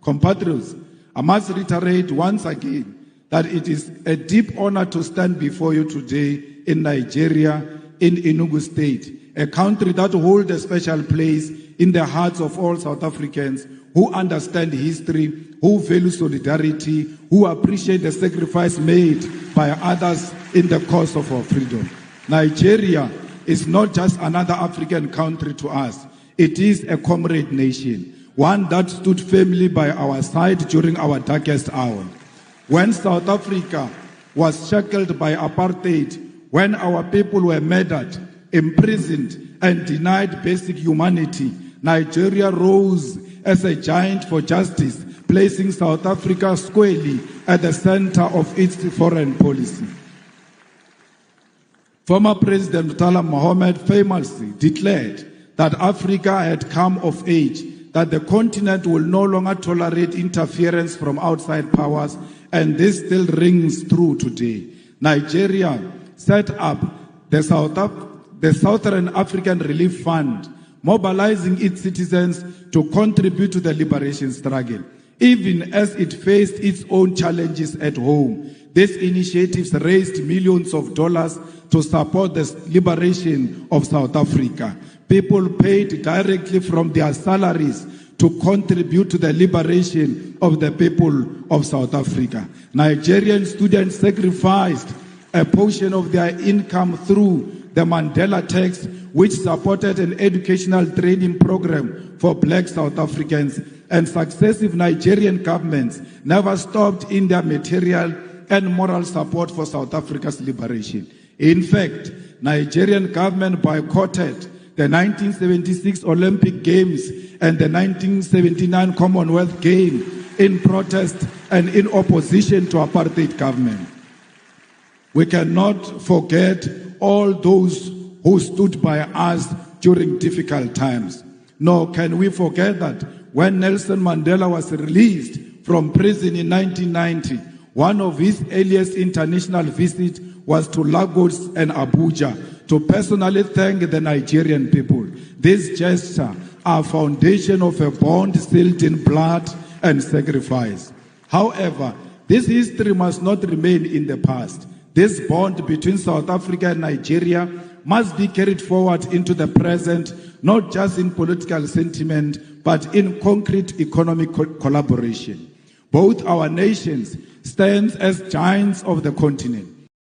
Compatriots, I must reiterate once again that it is a deep honor to stand before you today in Nigeria, in Enugu State, a country that holds a special place in the hearts of all South Africans who understand history, who value solidarity, who appreciate the sacrifice made by others in the cause of our freedom. Nigeria is not just another African country to us. It is a comrade nation, one that stood firmly by our side during our darkest hour. When South Africa was shackled by apartheid, when our people were murdered, imprisoned, and denied basic humanity, Nigeria rose as a giant for justice, placing South Africa squarely at the center of its foreign policy. Former President Murtala Mohammed famously declared that Africa had come of age, that the continent will no longer tolerate interference from outside powers, and this still rings true today. Nigeria set up the Southern African Relief Fund, mobilizing its citizens to contribute to the liberation struggle. Even as it faced its own challenges at home, these initiatives raised millions of dollars to support the liberation of South Africa. People paid directly from their salaries to contribute to the liberation of the people of South Africa. Nigerian students sacrificed a portion of their income through the Mandela Tax, which supported an educational training program for black South Africans, and successive Nigerian governments never stopped in their material and moral support for South Africa's liberation. In fact, Nigerian government boycotted the 1976 Olympic Games and the 1979 Commonwealth Games in protest and in opposition to apartheid government. We cannot forget all those who stood by us during difficult times. Nor can we forget that when Nelson Mandela was released from prison in 1990, one of his earliest international visits was to Lagos and Abuja to personally thank the Nigerian people. This gesture are foundation of a bond sealed in blood and sacrifice. However, this history must not remain in the past. This bond between South Africa and Nigeria must be carried forward into the present, not just in political sentiment, but in concrete economic collaboration. Both our nations stand as giants of the continent.